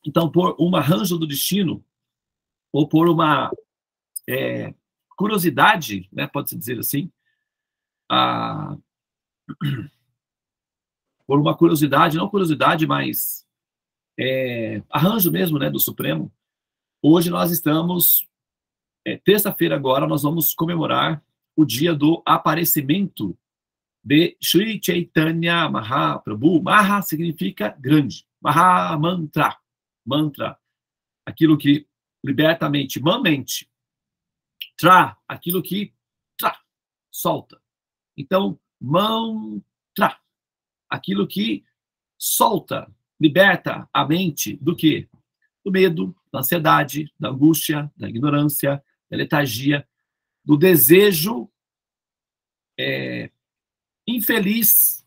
Então, por um arranjo do destino, ou por uma curiosidade, né, pode-se dizer assim, por uma curiosidade, não curiosidade, mas arranjo mesmo, né, do Supremo. Hoje nós estamos, terça-feira agora, nós vamos comemorar o dia do aparecimento de Sri Chaitanya Mahaprabhu. Maha significa grande. Maha mantra. Mantra, aquilo que liberta a mente. Mente. Tra, aquilo que solta. Então, mantra, aquilo que solta, liberta a mente do quê? Do medo, da ansiedade, da angústia, da ignorância, da letargia, do desejo infeliz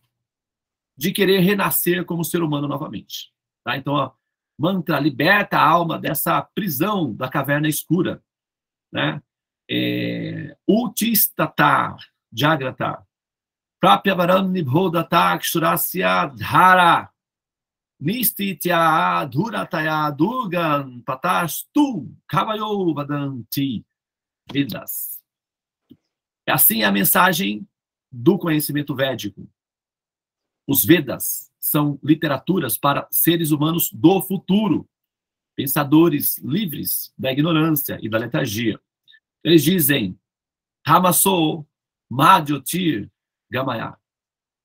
de querer renascer como ser humano novamente. Tá? Então, ó, mantra liberta a alma dessa prisão da caverna escura. Né? Utistata Jagrata Prapyavaram Nibhodata Kshurasya Dhara Nistitya Dhurataya Durgan Patastu Kavayo Vadanti Vedas. Assim é a mensagem do conhecimento védico. Os Vedas são literaturas para seres humanos do futuro, pensadores livres da ignorância e da letargia. Eles dizem Hamaso Madhyotir Gamaya,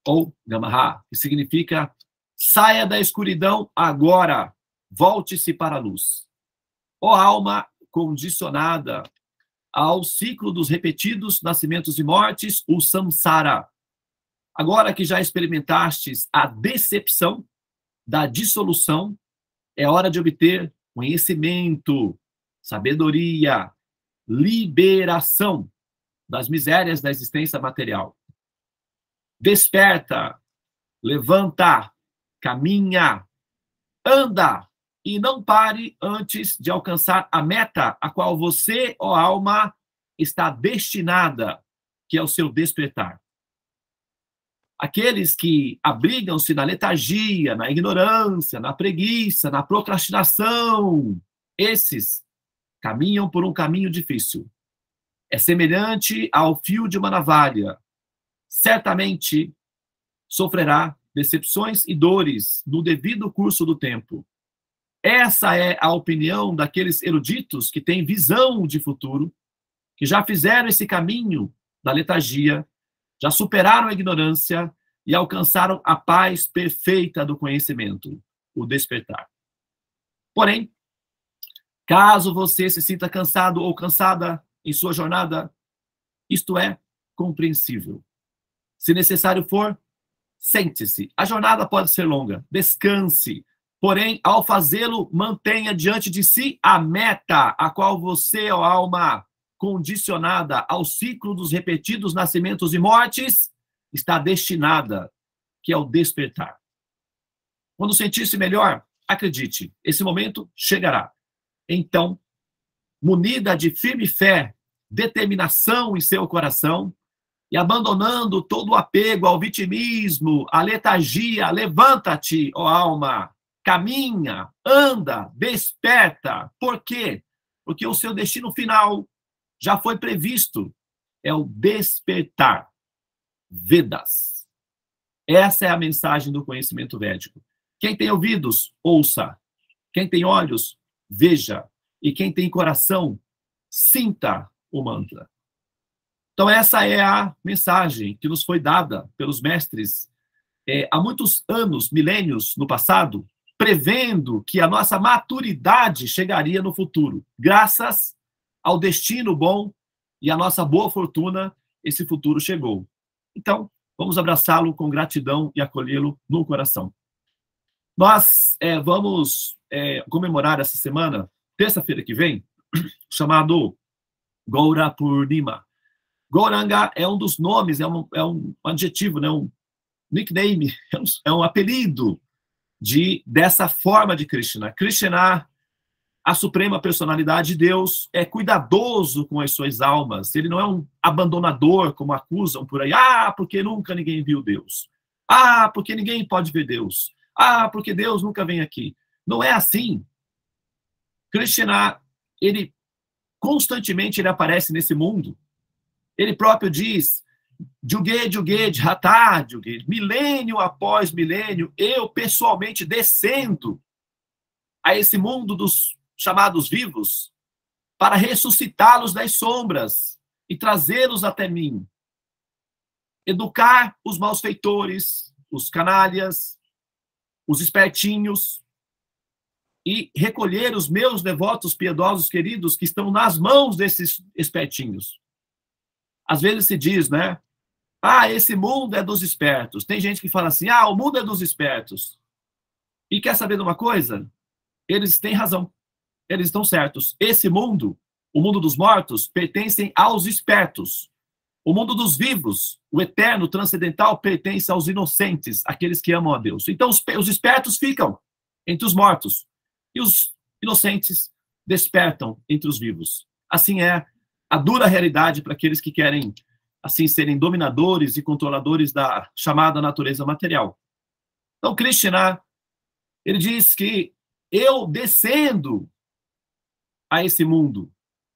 ou Gamaha, que significa saia da escuridão agora, volte-se para a luz. Ó alma condicionada ao ciclo dos repetidos nascimentos e mortes, o samsara. Agora que já experimentastes a decepção da dissolução, é hora de obter conhecimento, sabedoria, liberação das misérias da existência material. Desperta, levanta, caminha, anda e não pare antes de alcançar a meta a qual você, ó alma, está destinada, que é o seu despertar. Aqueles que abrigam-se na letargia, na ignorância, na preguiça, na procrastinação, esses caminham por um caminho difícil. É semelhante ao fio de uma navalha. Certamente sofrerá decepções e dores no devido curso do tempo. Essa é a opinião daqueles eruditos que têm visão de futuro, que já fizeram esse caminho da letargia, já superaram a ignorância e alcançaram a paz perfeita do conhecimento, o despertar. Porém, caso você se sinta cansado ou cansada em sua jornada, isto é compreensível. Se necessário for, sente-se. A jornada pode ser longa, descanse. Porém, ao fazê-lo, mantenha diante de si a meta, a qual você, ó alma, condicionada ao ciclo dos repetidos nascimentos e mortes, está destinada, que é o despertar. Quando sentir-se melhor, acredite, esse momento chegará. Então, munida de firme fé, determinação em seu coração, e abandonando todo o apego ao vitimismo, à letargia, levanta-te, ó alma, caminha, anda, desperta. Por quê? Porque o seu destino final já foi previsto, é o despertar. Vedas. Essa é a mensagem do conhecimento védico. Quem tem ouvidos, ouça. Quem tem olhos, veja. E quem tem coração, sinta o mantra. Então essa é a mensagem que nos foi dada pelos mestres há muitos anos, milênios no passado, prevendo que a nossa maturidade chegaria no futuro. Graças ao destino bom e à nossa boa fortuna, esse futuro chegou. Então, vamos abraçá-lo com gratidão e acolhê-lo no coração. Nós vamos comemorar essa semana, terça-feira que vem, chamado Gaura Purnima. Gauranga é um dos nomes, é um adjetivo, né? Um nickname, é um apelido dessa forma de Krishna. Krishna, a suprema personalidade de Deus, é cuidadoso com as suas almas. Ele não é um abandonador, como acusam por aí. Ah, porque nunca ninguém viu Deus. Ah, porque ninguém pode ver Deus. Ah, porque Deus nunca vem aqui. Não é assim. Krishna, ele constantemente ele aparece nesse mundo. Ele próprio diz, Juge, Juge, Jhata, Juge, milênio após milênio, eu pessoalmente descendo a esse mundo dos chamados vivos para ressuscitá-los das sombras e trazê-los até mim. Educar os malfeitores, os canalhas, os espertinhos, e recolher os meus devotos piedosos queridos que estão nas mãos desses espertinhos. Às vezes se diz, né? Ah, esse mundo é dos espertos. Tem gente que fala assim, ah, o mundo é dos espertos. E quer saber de uma coisa? Eles têm razão. Eles estão certos. Esse mundo, o mundo dos mortos, pertencem aos espertos. O mundo dos vivos, o eterno, transcendental, pertence aos inocentes, aqueles que amam a Deus. Então, os espertos ficam entre os mortos. E os inocentes despertam entre os vivos. Assim é a dura realidade para aqueles que querem, assim, serem dominadores e controladores da chamada natureza material. Então, Krishna, ele diz que eu descendo a esse mundo,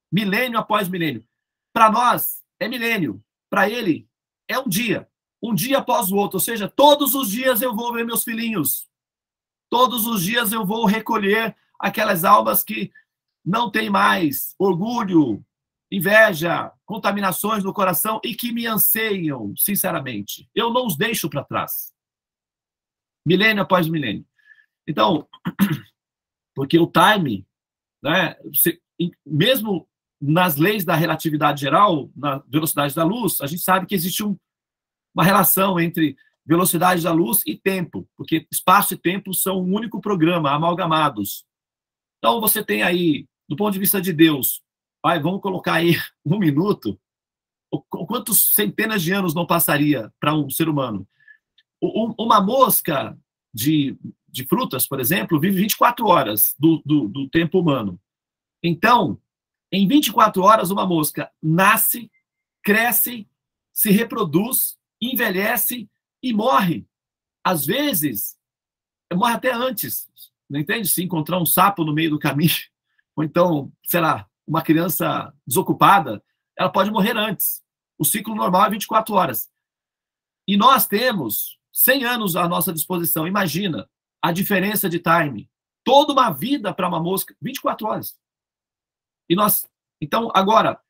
milênio após milênio. Para nós, é milênio. Para ele, é um dia após o outro. Ou seja, todos os dias eu vou ver meus filhinhos. Todos os dias eu vou recolher aquelas almas que não têm mais orgulho, inveja, contaminações no coração e que me anseiam, sinceramente. Eu não os deixo para trás. Milênio após milênio. Então, porque o time, né, mesmo nas leis da relatividade geral, na velocidade da luz, a gente sabe que existe uma relação entre velocidade da luz e tempo, porque espaço e tempo são um único programa, amalgamados. Então, você tem aí, do ponto de vista de Deus, vamos colocar aí 1 minuto, quantos centenas de anos não passaria para um ser humano? Uma mosca de frutas, por exemplo, vive 24 horas do tempo humano. Então, em 24 horas, uma mosca nasce, cresce, se reproduz, envelhece e morre. Às vezes, morre até antes, não entende? Se encontrar um sapo no meio do caminho, ou então, sei lá, uma criança desocupada, ela pode morrer antes. O ciclo normal é 24 horas. E nós temos 100 anos à nossa disposição. Imagina a diferença de time. Toda uma vida para uma mosca, 24 horas. E nós... Então, agora...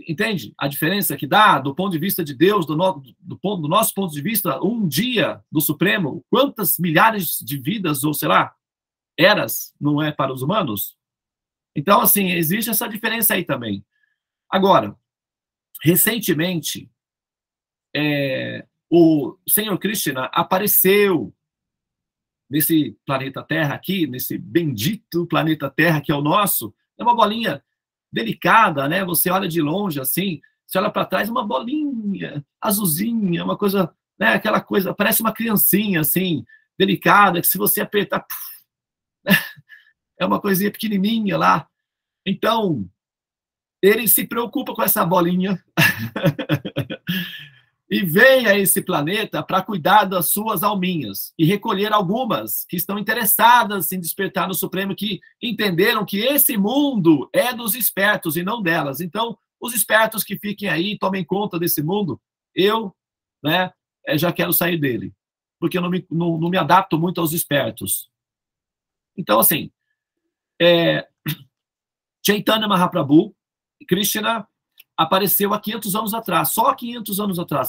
Entende a diferença que dá do ponto de vista de Deus, do nosso ponto de vista, um dia do Supremo, quantas milhares de vidas, ou sei lá, eras, não é para os humanos? Então, assim, existe essa diferença aí também. Agora, recentemente, o Senhor Krishna apareceu nesse planeta Terra aqui, nesse bendito planeta Terra que é o nosso, é uma bolinha delicada, né? Você olha de longe assim, você olha para trás, uma bolinha azulzinha, uma coisa, né? Aquela coisa, parece uma criancinha assim, delicada, que se você apertar, é uma coisinha pequenininha lá. Então, ele se preocupa com essa bolinha e vem a esse planeta para cuidar das suas alminhas e recolher algumas que estão interessadas em despertar no Supremo, que entenderam que esse mundo é dos espertos e não delas. Então, os espertos que fiquem aí, tomem conta desse mundo, eu, né, já quero sair dele, porque eu não me adapto muito aos espertos. Então, assim, Chaitanya Mahaprabhu, Krishna, apareceu há 500 anos atrás, só 500 anos atrás.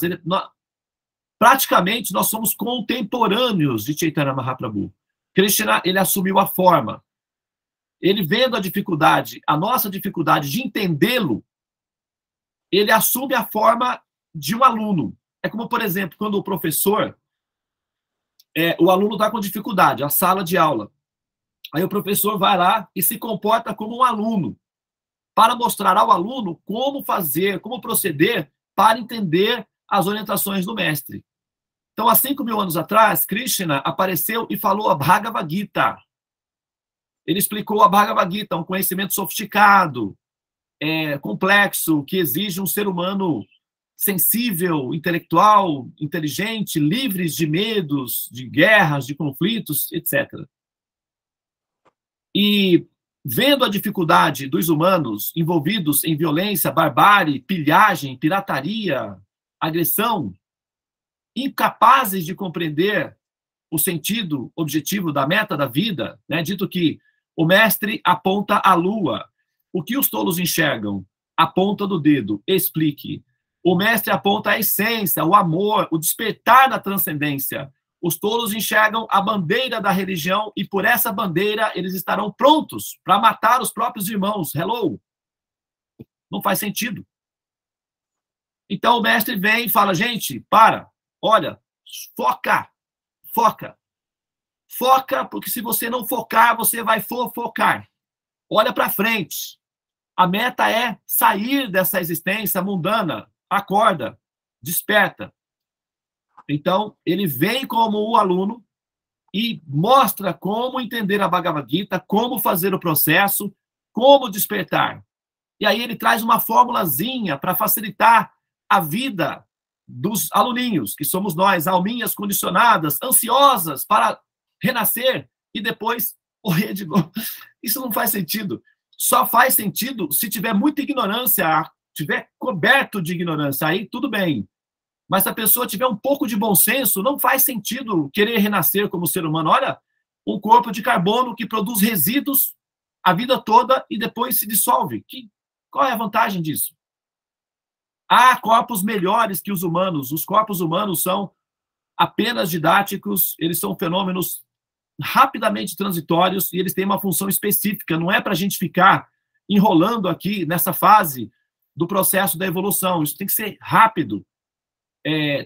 Praticamente, nós somos contemporâneos de Chaitanya Mahaprabhu. Krishna, ele assumiu a forma. Ele vendo a dificuldade, a nossa dificuldade de entendê-lo, ele assume a forma de um aluno. É como, por exemplo, quando o professor, o aluno está com dificuldade, a sala de aula. Aí o professor vai lá e se comporta como um aluno, para mostrar ao aluno como fazer, como proceder para entender as orientações do mestre. Então, há 5.000 anos atrás, Krishna apareceu e falou a Bhagavad Gita. Ele explicou a Bhagavad Gita, um conhecimento sofisticado, complexo, que exige um ser humano sensível, intelectual, inteligente, livres de medos, de guerras, de conflitos, etc. E vendo a dificuldade dos humanos envolvidos em violência, barbárie, pilhagem, pirataria, agressão, incapazes de compreender o sentido objetivo da meta da vida, né? Dito que o mestre aponta a lua. O que os tolos enxergam? A ponta do dedo. Explique. O mestre aponta a essência, o amor, o despertar da transcendência. Os tolos enxergam a bandeira da religião e por essa bandeira eles estarão prontos para matar os próprios irmãos. Hello? Não faz sentido. Então o mestre vem e fala, gente, olha, foca, porque se você não focar, você vai fofocar. Olha para frente. A meta é sair dessa existência mundana. Acorda, desperta. Então, ele vem como o aluno e mostra como entender a Bhagavad Gita, como fazer o processo, como despertar. E aí ele traz uma formulazinha para facilitar a vida dos aluninhos, que somos nós, alminhas condicionadas, ansiosas para renascer e depois morrer de novo. Isso não faz sentido. Só faz sentido se tiver muita ignorância, tiver coberto de ignorância, aí tudo bem. Mas se a pessoa tiver um pouco de bom senso, não faz sentido querer renascer como ser humano. Olha, um corpo de carbono que produz resíduos a vida toda e depois se dissolve. Qual é a vantagem disso? Há corpos melhores que os humanos. Os corpos humanos são apenas didáticos, eles são fenômenos rapidamente transitórios e eles têm uma função específica. Não é para a gente ficar enrolando aqui nessa fase do processo da evolução. Isso tem que ser rápido.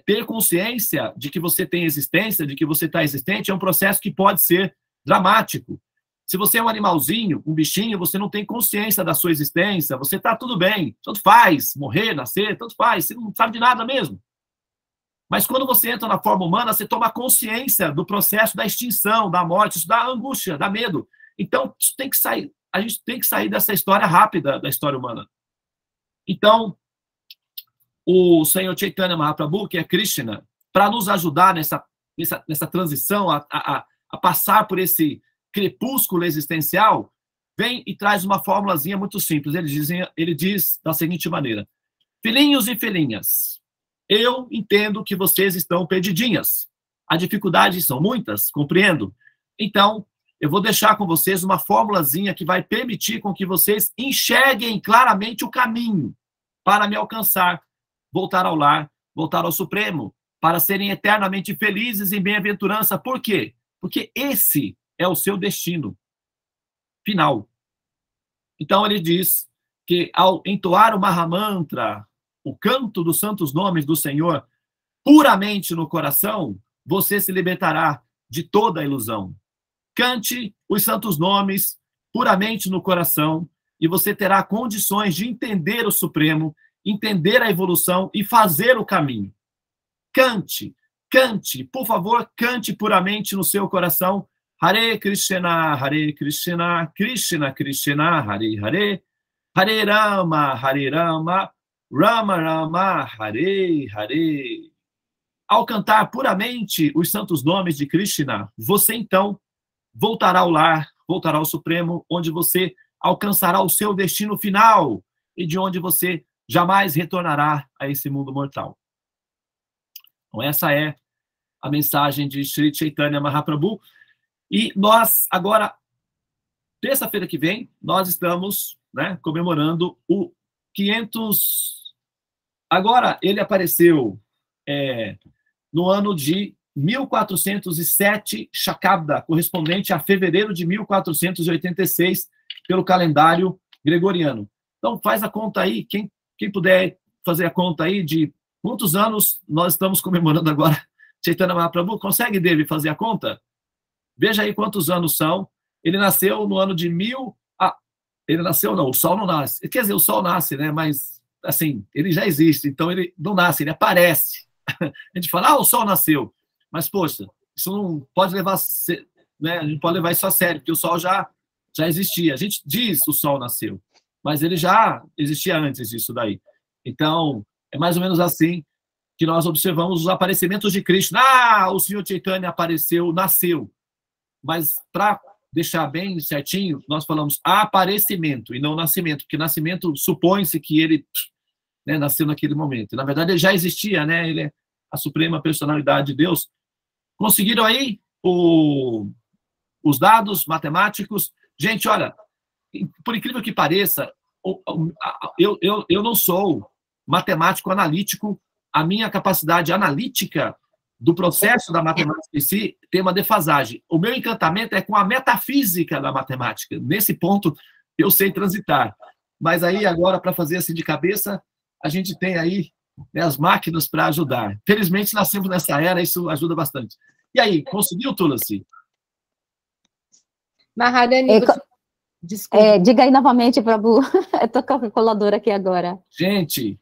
Ter consciência de que você tem existência, de que você está existente, é um processo que pode ser dramático. Se você é um animalzinho, um bichinho, você não tem consciência da sua existência, você está tudo bem, tanto faz, morrer, nascer, tanto faz, você não sabe de nada mesmo. Mas quando você entra na forma humana, você toma consciência do processo da extinção, da morte, isso dá angústia, dá medo. Então, isso tem que sair, a gente tem que sair dessa história rápida da história humana. Então, o Senhor Chaitanya Mahaprabhu, que é Krishna, para nos ajudar nessa transição, a passar por esse crepúsculo existencial, vem e traz uma formulazinha muito simples. Ele diz da seguinte maneira: filhinhos e filhinhas, eu entendo que vocês estão perdidinhas. As dificuldades são muitas, compreendo. Então, eu vou deixar com vocês uma formulazinha que vai permitir com que vocês enxerguem claramente o caminho para me alcançar, voltar ao lar, voltar ao Supremo, para serem eternamente felizes em bem-aventurança. Por quê? Porque esse é o seu destino final. Então ele diz que ao entoar o Mahamantra, o canto dos santos nomes do Senhor, puramente no coração, você se libertará de toda a ilusão. Cante os santos nomes puramente no coração e você terá condições de entender o Supremo, entender a evolução e fazer o caminho. Cante, por favor, cante puramente no seu coração. Hare Krishna, Krishna Krishna, Hare Hare, Hare Rama, Rama Rama, Hare Hare. Ao cantar puramente os santos nomes de Krishna, você então voltará ao lar, voltará ao Supremo, onde você alcançará o seu destino final e de onde você jamais retornará a esse mundo mortal. Então, essa é a mensagem de Sri Chaitanya Mahaprabhu. E nós, agora, terça-feira que vem, nós estamos, né, comemorando o 500... Agora, ele apareceu no ano de 1407 Shakabda, correspondente a fevereiro de 1486, pelo calendário gregoriano. Então, faz a conta aí, quem puder fazer a conta aí de quantos anos nós estamos comemorando agora Chaitanya Mahaprabhu. Consegue, Devi, fazer a conta? Veja aí quantos anos são. Ele nasceu no ano de ele nasceu, não, o Sol não nasce. Quer dizer, o Sol nasce, né? Mas, assim, ele já existe, então ele não nasce, ele aparece. A gente fala, o Sol nasceu. Mas, poxa, isso não pode levar, né? A gente pode levar isso a sério, porque o Sol já existia. A gente diz o Sol nasceu, mas ele já existia antes disso daí. Então, é mais ou menos assim que nós observamos os aparecimentos de Krishna. O Senhor Chaitanya apareceu, nasceu. Mas para deixar bem certinho, nós falamos aparecimento e não nascimento, porque nascimento supõe-se que ele, né, nasceu naquele momento. Na verdade, ele já existia, né? Ele é a suprema personalidade de Deus. Conseguiram aí os dados matemáticos? Gente, olha, por incrível que pareça, eu não sou matemático analítico, a minha capacidade analítica do processo da matemática em si tem uma defasagem. O meu encantamento é com a metafísica da matemática. Nesse ponto, eu sei transitar. Mas aí, agora, para fazer assim de cabeça, a gente tem aí, né, as máquinas para ajudar. Felizmente, nascemos nessa era, isso ajuda bastante. E aí, conseguiu, Tulasi? Maharani, desculpa. Diga aí novamente, Prabhu. Eu estou com a calculadora aqui agora. Gente,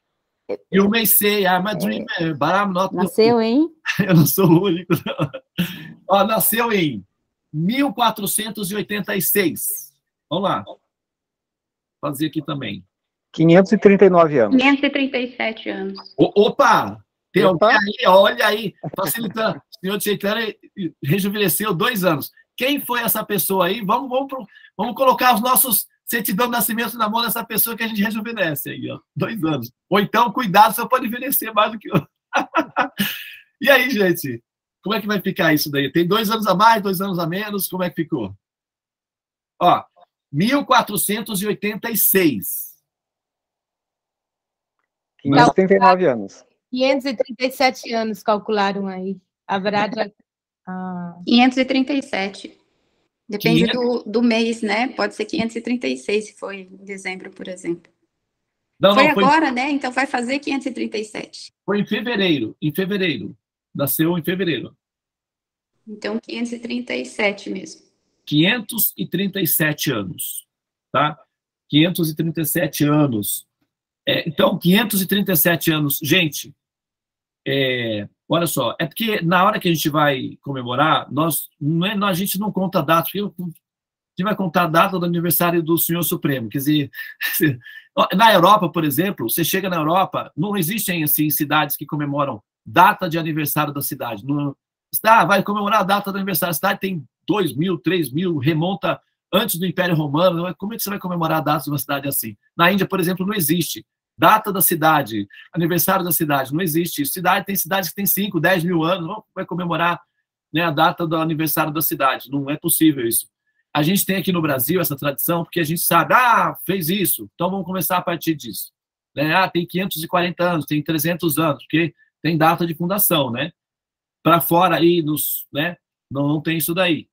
you may say I'm a dreamer, but I'm not. Nasceu em? Eu não sou o único. Ó, nasceu em 1486. Vamos lá. Vou fazer aqui também. 539 anos. 537 anos. Opa! Tem alguém aí, olha aí, facilitando. O senhor Chaitanya rejuvenesceu 2 anos. Quem foi essa pessoa aí? Vamos colocar os nossos certidão de nascimento na mão dessa pessoa que a gente rejuvenesce aí, ó. 2 anos. Ou então, cuidado, você pode envelhecer mais do que eu. E aí, gente? Como é que vai ficar isso daí? Tem 2 anos a mais, 2 anos a menos? Como é que ficou? Ó, 1486. 539 anos. 537 anos calcularam aí. A verdade 537. Depende do mês, né? Pode ser 536, se foi em dezembro, por exemplo. Não, foi agora, né? Então vai fazer 537. Foi em fevereiro. Em fevereiro. Nasceu em fevereiro. Então, 537 mesmo. 537 anos. Tá? 537 anos. Então, 537 anos. Gente, olha só, é porque na hora que a gente vai comemorar, a gente não conta a data, porque a gente vai contar a data do aniversário do Senhor Supremo. Quer dizer, na Europa, por exemplo, você chega na Europa, não existem assim cidades que comemoram data de aniversário da cidade. Não, vai comemorar a data do aniversário da cidade, tem 2.000, 3.000, remonta antes do Império Romano. Como é que você vai comemorar a data de uma cidade assim? Na Índia, por exemplo, não existe. Data da cidade, aniversário da cidade, não existe. Tem cidades que têm 5, 10 mil anos, não vai comemorar, né, a data do aniversário da cidade. Não é possível isso. A gente tem aqui no Brasil essa tradição, porque a gente sabe, fez isso, então vamos começar a partir disso. Né? Tem 540 anos, tem 300 anos, porque tem data de fundação, né? Para fora aí, né, não tem isso daí.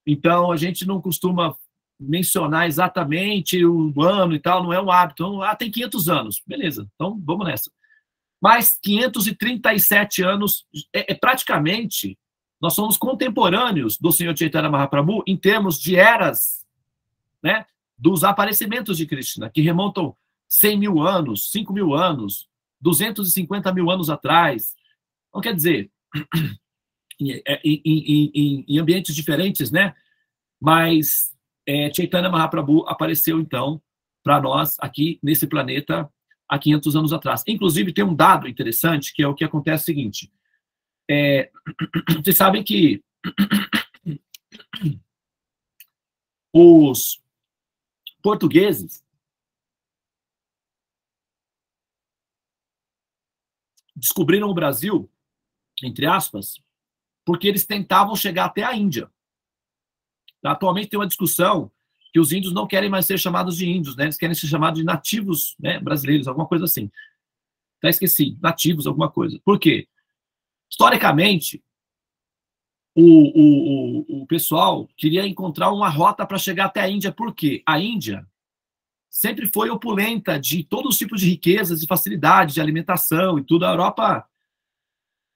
Então, a gente não costuma mencionar exatamente o ano e tal, não é um hábito. Então, tem 500 anos. Beleza, então vamos nessa. Mas 537 anos, praticamente, nós somos contemporâneos do Senhor Chaitanya Mahaprabhu em termos de eras, né, dos aparecimentos de Krishna, que remontam 100 mil anos, 5 mil anos, 250 mil anos atrás. Então, quer dizer, em ambientes diferentes, né? Mas Chaitanya Mahaprabhu apareceu, então, para nós aqui nesse planeta há 500 anos atrás. Inclusive, tem um dado interessante, que é o que acontece o seguinte. Vocês sabem que os portugueses descobriram o Brasil, entre aspas, porque eles tentavam chegar até a Índia. Atualmente tem uma discussão que os índios não querem mais ser chamados de índios, né? Eles querem ser chamados de nativos, né, brasileiros, alguma coisa assim. Até esqueci, nativos, alguma coisa. Por quê? Historicamente, o pessoal queria encontrar uma rota para chegar até a Índia. Por quê? A Índia sempre foi opulenta de todos os tipos de riquezas e facilidades de alimentação e tudo. A Europa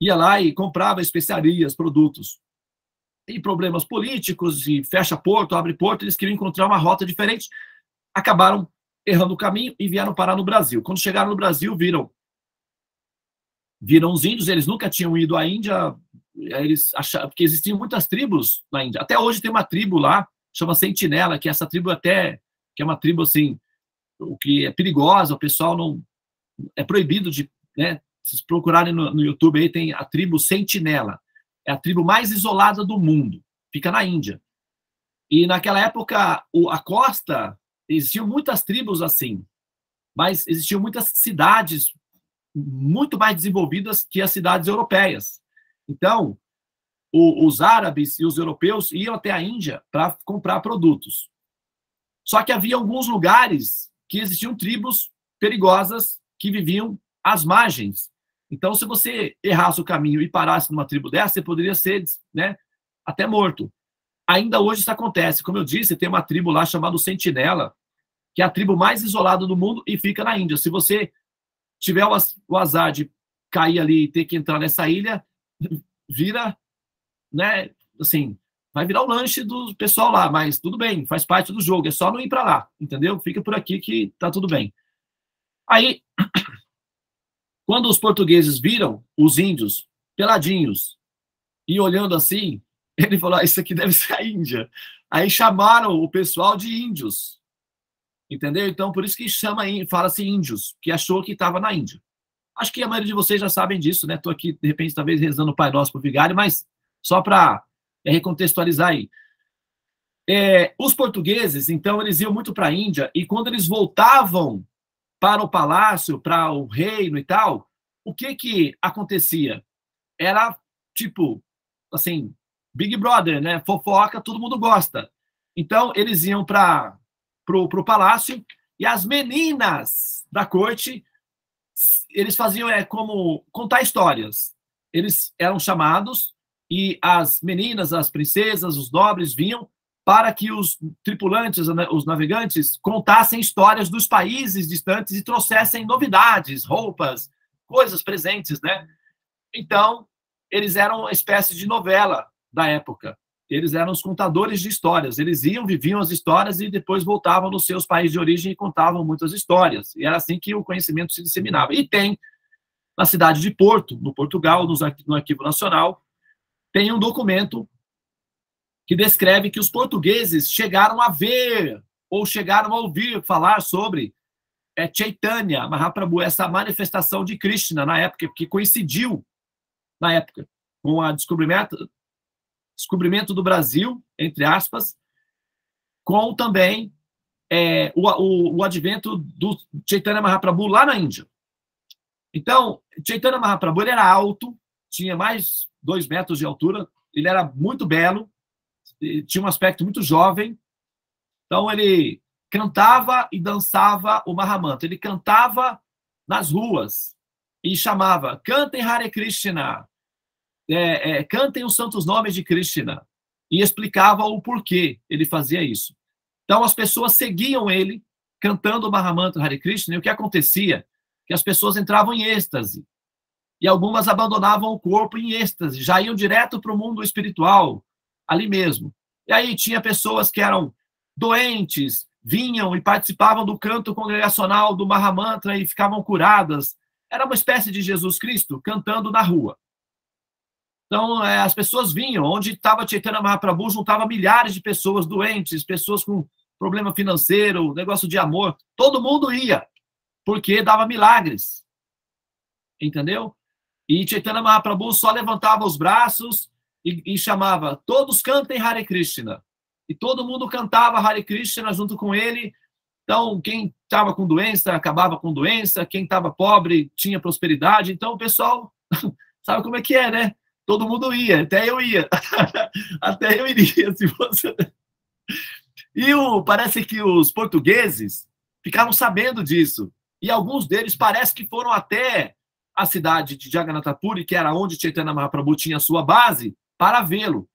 ia lá e comprava especiarias, produtos. E problemas políticos, e fecha porto, abre porto, eles queriam encontrar uma rota diferente, acabaram errando o caminho e vieram parar no Brasil. Quando chegaram no Brasil, viram os índios, eles nunca tinham ido à Índia, eles acharam, porque existiam muitas tribos na Índia. Até hoje tem uma tribo lá, chama Sentinela, que essa tribo até, que é uma tribo assim, o que é perigosa, o pessoal não, é proibido de, né, se procurarem no YouTube aí, tem a tribo Sentinela. É a tribo mais isolada do mundo. Fica na Índia. E naquela época, a costa, existiam muitas tribos assim, mas existiam muitas cidades muito mais desenvolvidas que as cidades europeias. Então, os árabes e os europeus iam até a Índia para comprar produtos. Só que havia alguns lugares que existiam tribos perigosas que viviam às margens. Então, se você errasse o caminho e parasse numa tribo dessa, você poderia ser, né, até morto. Ainda hoje isso acontece. Como eu disse, tem uma tribo lá chamada Sentinela, que é a tribo mais isolada do mundo e fica na Índia. Se você tiver o azar de cair ali e ter que entrar nessa ilha, vira, né, assim, vai virar o lanche do pessoal lá, mas tudo bem, faz parte do jogo, é só não ir para lá, entendeu? Fica por aqui que tá tudo bem. Aí, quando os portugueses viram os índios peladinhos e olhando assim, ele falou, isso aqui deve ser a Índia. Aí chamaram o pessoal de índios, entendeu? Então, por isso que fala-se índios, que achou que estava na Índia. Acho que a maioria de vocês já sabem disso, né? Estou aqui, de repente, talvez rezando o Pai Nosso para o vigário, mas só para recontextualizar aí. Os portugueses, então, eles iam muito para a Índia, e quando eles voltavam para o palácio, para o reino e tal, o que acontecia? Era, tipo, assim, Big Brother, né? Fofoca, todo mundo gosta. Então, eles iam para o palácio, e as meninas da corte, eles faziam como contar histórias. Eles eram chamados, e as meninas, as princesas, os nobres vinham para que os tripulantes, os navegantes, contassem histórias dos países distantes e trouxessem novidades, roupas, coisas, presentes, né? Então, eles eram uma espécie de novela da época. Eles eram os contadores de histórias. Eles iam, viviam as histórias e depois voltavam nos seus países de origem e contavam muitas histórias. E era assim que o conhecimento se disseminava. E tem, na cidade de Porto, no Portugal, no Arquivo Nacional, tem um documento que descreve que os portugueses chegaram a ver ou chegaram a ouvir falar sobre Chaitanya Mahaprabhu, essa manifestação de Krishna na época, que coincidiu na época com o descobrimento do Brasil, entre aspas, com também o advento do Chaitanya Mahaprabhu lá na Índia. Então, Chaitanya Mahaprabhu, ele era alto, tinha mais 2 metros de altura, ele era muito belo, tinha um aspecto muito jovem, então ele cantava e dançava o Mahamantra, ele cantava nas ruas e chamava, cantem Hare Krishna, cantem os santos nomes de Krishna, e explicava o porquê ele fazia isso. Então as pessoas seguiam ele, cantando o Mahamantra Hare Krishna, e o que acontecia? Que as pessoas entravam em êxtase, e algumas abandonavam o corpo em êxtase, já iam direto para o mundo espiritual, ali mesmo. E aí tinha pessoas que eram doentes, vinham e participavam do canto congregacional do Mahamantra e ficavam curadas. Era uma espécie de Jesus Cristo cantando na rua. Então, as pessoas vinham, onde estava Chaitanya Mahaprabhu, juntava milhares de pessoas doentes, pessoas com problema financeiro, negócio de amor. Todo mundo ia, porque dava milagres. Entendeu? E Chaitanya Mahaprabhu só levantava os braços e chamava, todos cantem Hare Krishna. E todo mundo cantava Hare Krishna junto com ele. Então, quem estava com doença, acabava com doença. Quem estava pobre, tinha prosperidade. Então, o pessoal, sabe como é que é, né? Todo mundo ia, até eu ia. Até eu iria, se fosse... E parece que os portugueses ficaram sabendo disso. E alguns deles parece que foram até a cidade de Jagannath Puri, que era onde Chaitanya Mahaprabhu tinha sua base, para vê-lo.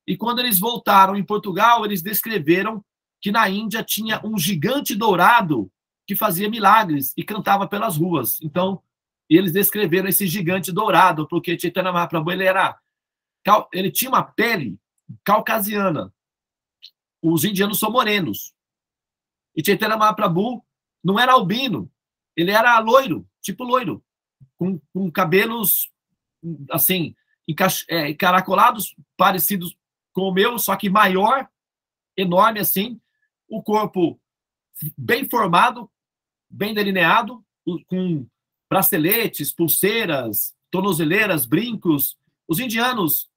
E quando eles voltaram em Portugal, eles descreveram que na Índia tinha um gigante dourado que fazia milagres e cantava pelas ruas. Então, eles descreveram esse gigante dourado, porque Chaitanya Mahaprabhu, ele tinha uma pele caucasiana. Os indianos são morenos. E Chaitanya Mahaprabhu não era albino, ele era loiro, tipo loiro, com cabelos assim, encaracolados, parecidos com o meu, só que maior, enorme assim, o corpo bem formado, bem delineado, com braceletes, pulseiras, tornozeleiras, brincos. Os indianos,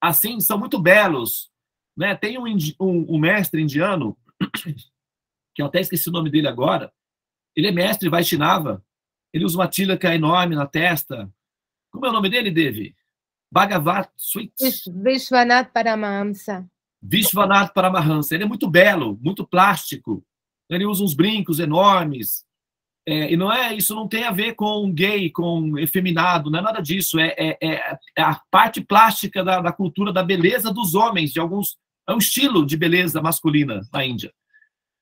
assim, são muito belos. né? Tem um mestre indiano, que eu até esqueci o nome dele agora, ele é mestre Vaishnava, ele usa uma tilaka enorme na testa. Como é o nome dele, Devi? Bhagavad Sweet. Vishwanath Paramahamsa. Vishwanath Paramahamsa. Ele é muito belo, muito plástico. Ele usa uns brincos enormes. E não é, isso não tem a ver com gay, com efeminado, não é nada disso. É a parte plástica da cultura da beleza dos homens, de alguns. É um estilo de beleza masculina na Índia.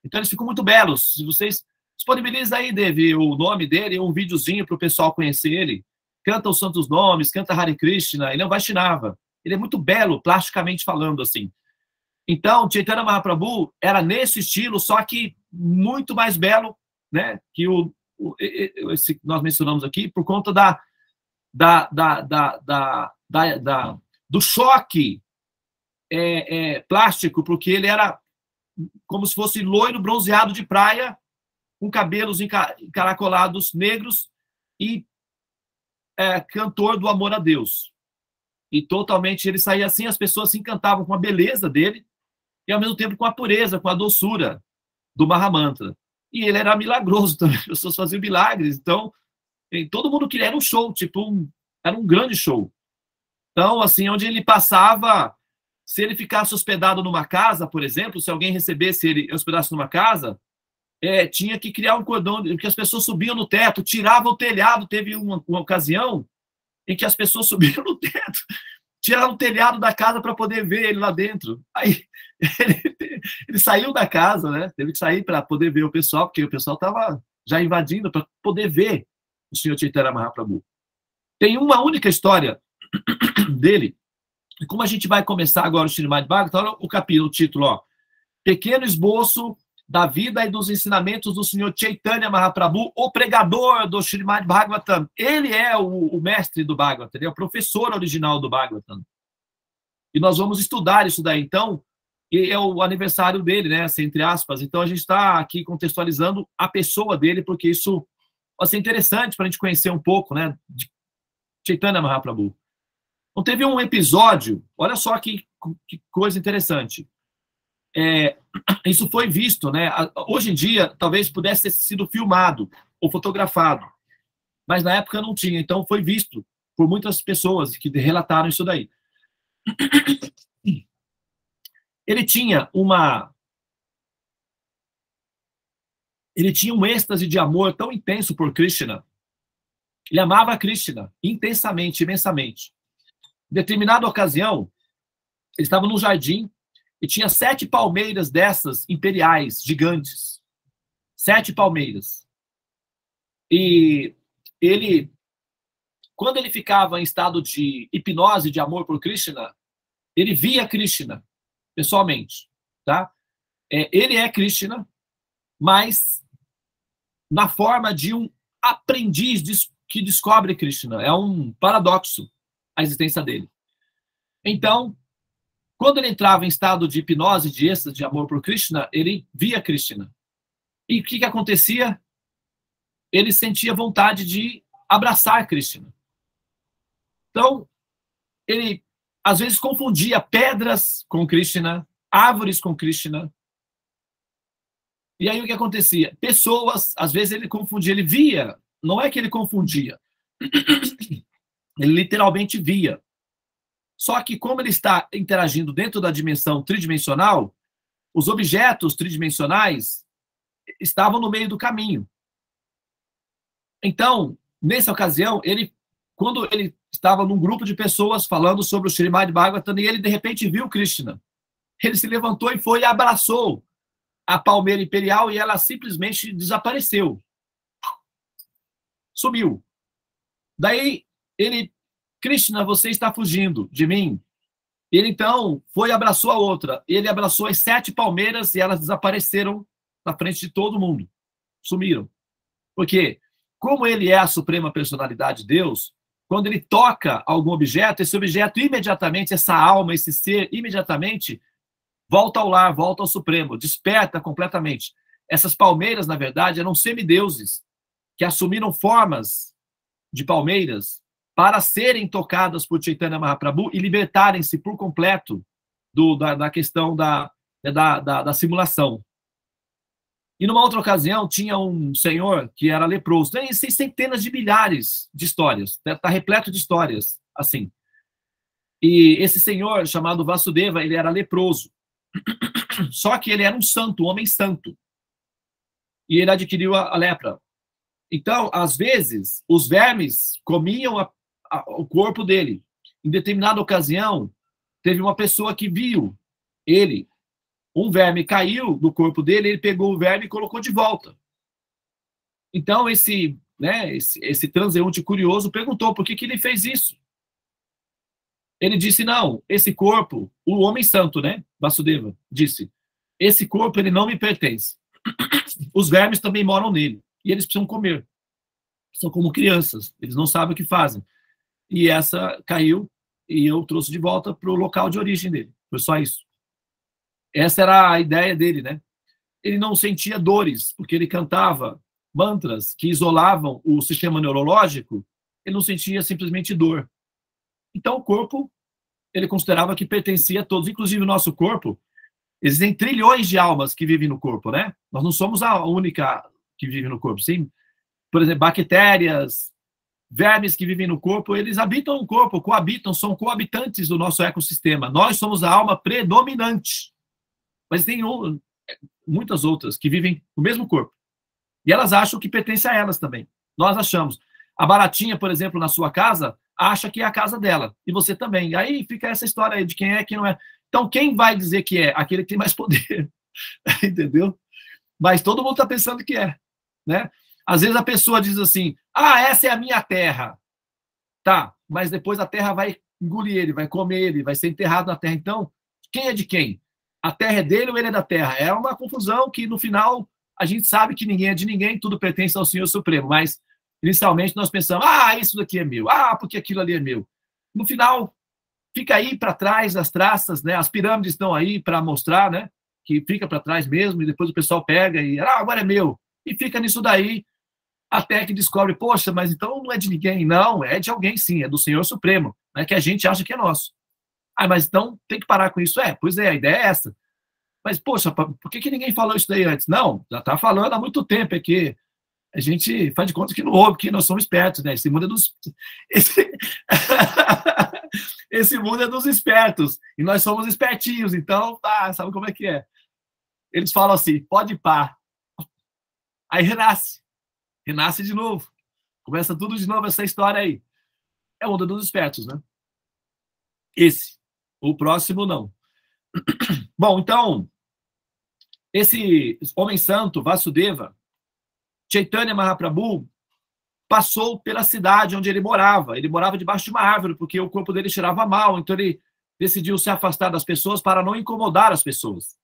Então eles ficam muito belos. Se vocês disponibilizam aí, Devi, o nome dele, um videozinho para o pessoal conhecer ele. Canta os santos nomes, canta Hare Krishna, ele é um Vaishnava. Ele é muito belo, plasticamente falando, assim. Então, Chaitanya Mahaprabhu era nesse estilo, só que muito mais belo, né, que esse que nós mencionamos aqui, por conta do choque plástico, porque ele era como se fosse loiro bronzeado de praia, com cabelos encaracolados negros e cantor do amor a Deus. E totalmente ele saía assim, as pessoas se encantavam com a beleza dele e ao mesmo tempo com a pureza, com a doçura do Mahamantra. E ele era milagroso também, as pessoas faziam milagres, então todo mundo queria, era um show, era um grande show. Então, assim, onde ele passava, se ele ficasse hospedado numa casa, por exemplo, se alguém recebesse ele hospedasse numa casa, tinha que criar um cordão, porque as pessoas subiam no teto, tiravam o telhado. Teve uma ocasião em que as pessoas subiram no teto, tiraram o telhado da casa para poder ver ele lá dentro. Aí ele saiu da casa, né? Teve que sair para poder ver o pessoal, porque o pessoal estava já invadindo para poder ver o Senhor Chaitanya Mahaprabhu. Tem uma única história dele, e como a gente vai começar agora o Srimad Bhagavatam, o capítulo, o título, ó, Pequeno Esboço da vida e dos ensinamentos do Senhor Chaitanya Mahaprabhu, o pregador do Srimad Bhagavatam. Ele é o mestre do Bhagavatam, ele é o professor original do Bhagavatam. E nós vamos estudar isso daí. Então, é o aniversário dele, né, assim, entre aspas. Então, a gente está aqui contextualizando a pessoa dele, porque isso vai ser interessante para a gente conhecer um pouco, né, de Chaitanya Mahaprabhu. Então, teve um episódio, olha só que coisa interessante. Isso foi visto, né? Hoje em dia, talvez pudesse ter sido filmado ou fotografado, mas na época não tinha, então foi visto por muitas pessoas que relataram isso daí. Ele tinha um êxtase de amor tão intenso por Krishna. Ele amava Krishna intensamente, imensamente. Em determinada ocasião, ele estava num jardim e tinha 7 palmeiras dessas imperiais, gigantes. 7 palmeiras. E ele, quando ele ficava em estado de hipnose, de amor por Krishna, ele via Krishna, pessoalmente. Tá? Ele é Krishna, mas na forma de um aprendiz que descobre Krishna. É um paradoxo a existência dele. Então, quando ele entrava em estado de hipnose, de êxtase, de amor por Krishna, ele via Krishna. E o que acontecia? Ele sentia vontade de abraçar Krishna. Então, ele, às vezes, confundia pedras com Krishna, árvores com Krishna. E aí, o que acontecia? Pessoas, às vezes, ele confundia, ele via. Não é que ele confundia. Ele literalmente via. Só que, como ele está interagindo dentro da dimensão tridimensional, os objetos tridimensionais estavam no meio do caminho. Então, nessa ocasião, quando ele estava num grupo de pessoas falando sobre o Srimad Bhagavatam, e ele, de repente, viu Krishna. Ele se levantou e foi e abraçou a palmeira imperial e ela simplesmente desapareceu. Sumiu. Daí, Krishna, você está fugindo de mim. Ele, então, foi e abraçou a outra. Ele abraçou as 7 palmeiras e elas desapareceram na frente de todo mundo. Sumiram. Porque, como ele é a suprema personalidade de Deus, quando ele toca algum objeto, esse objeto imediatamente, essa alma, esse ser, imediatamente volta ao lar, volta ao Supremo, desperta completamente. Essas palmeiras, na verdade, eram semideuses que assumiram formas de palmeiras para serem tocadas por Chaitanya Mahaprabhu e libertarem-se por completo da questão da simulação. E numa outra ocasião, tinha um senhor que era leproso. Tem centenas de milhares de histórias. Está repleto de histórias assim. E esse senhor, chamado Vasudeva, ele era leproso. Só que ele era um santo, um homem santo. E ele adquiriu a lepra. Então, às vezes, os vermes comiam o corpo dele. Em determinada ocasião, teve uma pessoa que viu ele. Um verme caiu do corpo dele, ele pegou o verme e colocou de volta. Então, esse transeunte curioso perguntou por que ele fez isso. Ele disse, não, esse corpo, o homem santo, né, Vasudeva, disse, esse corpo, ele não me pertence. Os vermes também moram nele, e eles precisam comer. São como crianças, eles não sabem o que fazem. E essa caiu, e eu trouxe de volta para o local de origem dele. Foi só isso. Essa era a ideia dele, né? Ele não sentia dores, porque ele cantava mantras que isolavam o sistema neurológico, ele não sentia simplesmente dor. Então, o corpo, ele considerava que pertencia a todos, inclusive o nosso corpo. Existem trilhões de almas que vivem no corpo, né? Nós não somos a única que vive no corpo. Sim, por exemplo, bactérias, vermes que vivem no corpo, eles habitam o corpo, coabitam, são coabitantes do nosso ecossistema. Nós somos a alma predominante. Mas tem muitas outras que vivem no mesmo corpo. E elas acham que pertence a elas também. Nós achamos. A baratinha, por exemplo, na sua casa, acha que é a casa dela. E você também. Aí fica essa história aí de quem é e quem não é. Então, quem vai dizer que é? Aquele que tem mais poder. Entendeu? Mas todo mundo está pensando que é. Né? Às vezes a pessoa diz assim, essa é a minha terra. Tá, mas depois a terra vai engolir ele, vai comer ele, vai ser enterrado na terra. Então, quem é de quem? A terra é dele ou ele é da terra? É uma confusão que, no final, a gente sabe que ninguém é de ninguém, tudo pertence ao Senhor Supremo. Mas, inicialmente, nós pensamos, isso daqui é meu, porque aquilo ali é meu. No final, fica aí para trás as traças, né? As pirâmides estão aí para mostrar, né? Que fica para trás mesmo, e depois o pessoal pega e, agora é meu. E fica nisso daí, até que descobre, poxa, mas então não é de ninguém. Não, é de alguém sim, é do Senhor Supremo, né? Que a gente acha que é nosso. Mas então tem que parar com isso. Pois é, a ideia é essa. Mas, poxa, por que ninguém falou isso daí antes? Não, já está falando há muito tempo, é que a gente faz de conta que não ouve, que nós somos espertos, né? Esse mundo é dos... Esse mundo é dos espertos, e nós somos espertinhos, então, sabe como é que é? Eles falam assim, pode pá. Aí renasce de novo. Começa tudo de novo essa história aí. É o mundo dos espertos, né? Esse. O próximo, não. Bom, então, esse homem santo, Vasudeva, Chaitanya Mahaprabhu, passou pela cidade onde ele morava. Ele morava debaixo de uma árvore, porque o corpo dele cheirava mal, então ele decidiu se afastar das pessoas para não incomodar as pessoas.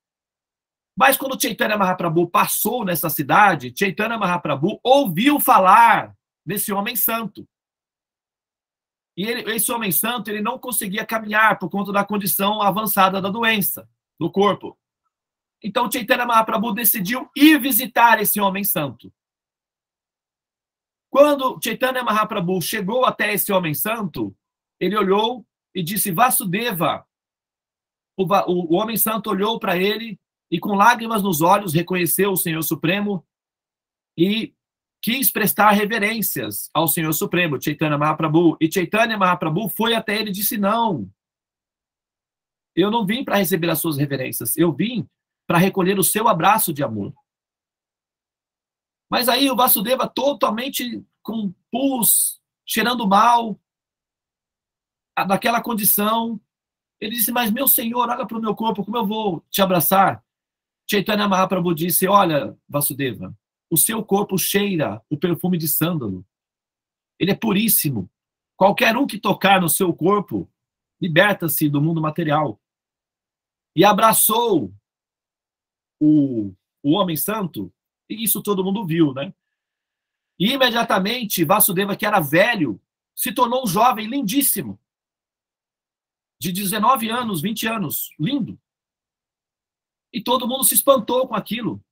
Mas quando Chaitanya Mahaprabhu passou nessa cidade, Chaitanya Mahaprabhu ouviu falar desse homem santo. E esse homem santo, ele não conseguia caminhar por conta da condição avançada da doença no corpo. Então, Chaitanya Mahaprabhu decidiu ir visitar esse homem santo. Quando Chaitanya Mahaprabhu chegou até esse homem santo, ele olhou e disse, Vasudeva. O homem santo olhou para ele e, com lágrimas nos olhos, reconheceu o Senhor Supremo e quis prestar reverências ao Senhor Supremo, Chaitanya Mahaprabhu. E Chaitanya Mahaprabhu foi até ele e disse, não, eu não vim para receber as suas reverências, eu vim para recolher o seu abraço de amor. Mas aí o Vasudeva, totalmente com pus, cheirando mal, naquela condição, ele disse, mas meu Senhor, olha para o meu corpo, como eu vou te abraçar? Chaitanya Mahaprabhu disse, olha, Vasudeva, o seu corpo cheira o perfume de sândalo. Ele é puríssimo. Qualquer um que tocar no seu corpo, liberta-se do mundo material. E abraçou o homem santo, e isso todo mundo viu, né? E imediatamente, Vasudeva, que era velho, se tornou um jovem lindíssimo. De 19 anos, 20 anos. Lindo. E todo mundo se espantou com aquilo.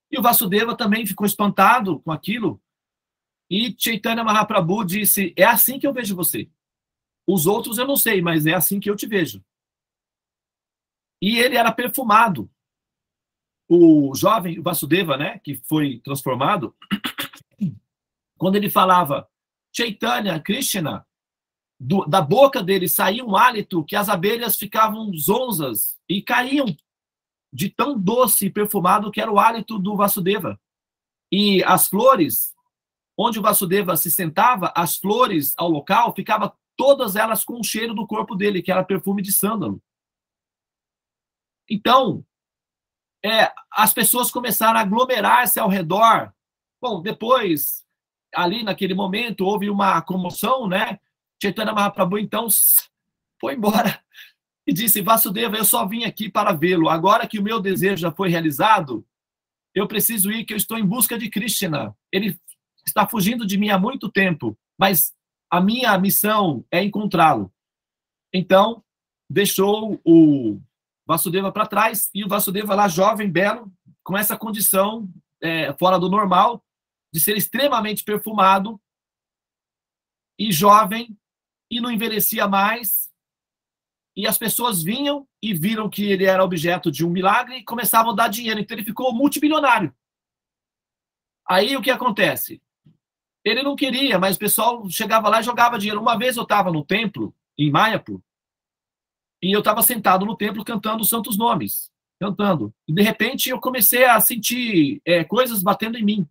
E o Vasudeva também ficou espantado com aquilo. E Chaitanya Mahaprabhu disse, é assim que eu vejo você. Os outros eu não sei, mas é assim que eu te vejo. E ele era perfumado. O jovem Vasudeva, né, que foi transformado, quando ele falava Chaitanya, Krishna, da boca dele saía um hálito que as abelhas ficavam zonzas e caíam de tão doce e perfumado que era o hálito do Vasudeva. E as flores, onde o Vasudeva se sentava, as flores ao local, ficavam todas elas com o cheiro do corpo dele, que era perfume de sândalo. Então, as pessoas começaram a aglomerar-se ao redor. Bom, depois, ali naquele momento, houve uma comoção, né? Chaitanya Mahaprabhu, então, foi embora e disse, Vasudeva, eu só vim aqui para vê-lo. Agora que o meu desejo já foi realizado, eu preciso ir, que eu estou em busca de Krishna. Ele está fugindo de mim há muito tempo, mas a minha missão é encontrá-lo. Então, deixou o Vasudeva para trás, e o Vasudeva lá, jovem, belo, com essa condição fora do normal, de ser extremamente perfumado, e jovem, e não envelhecia mais, e as pessoas vinham e viram que ele era objeto de um milagre e começavam a dar dinheiro. Então ele ficou multimilionário. Aí o que acontece? Ele não queria, mas o pessoal chegava lá e jogava dinheiro. Uma vez eu estava no templo, em Mayapur, e eu estava sentado no templo cantando os santos nomes, cantando. E de repente eu comecei a sentir coisas batendo em mim.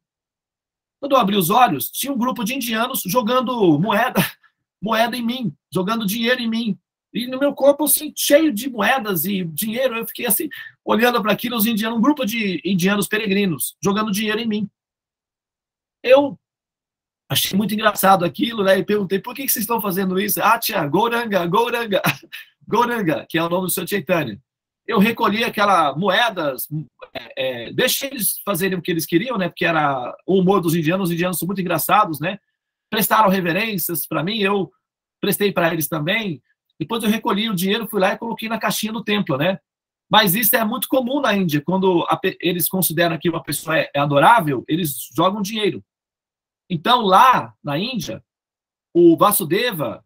Quando eu abri os olhos, tinha um grupo de indianos jogando moeda em mim, jogando dinheiro em mim. E no meu corpo, assim, cheio de moedas e dinheiro, eu fiquei assim, olhando para aquilo, os indianos, um grupo de indianos peregrinos, jogando dinheiro em mim. Eu achei muito engraçado aquilo, né? E perguntei, por que vocês estão fazendo isso? Tia, Gauranga, Gauranga, Gauranga, que é o nome do Sr. Chaitanya. Eu recolhi aquelas moedas, deixei eles fazerem o que eles queriam, né? Porque era o humor dos indianos, os indianos são muito engraçados, né? Prestaram reverências para mim, eu prestei para eles também. Depois eu recolhi o dinheiro, fui lá e coloquei na caixinha do templo, né? Mas isso é muito comum na Índia. Quando eles consideram que uma pessoa é adorável, eles jogam dinheiro. Então, lá na Índia, o Vasudeva,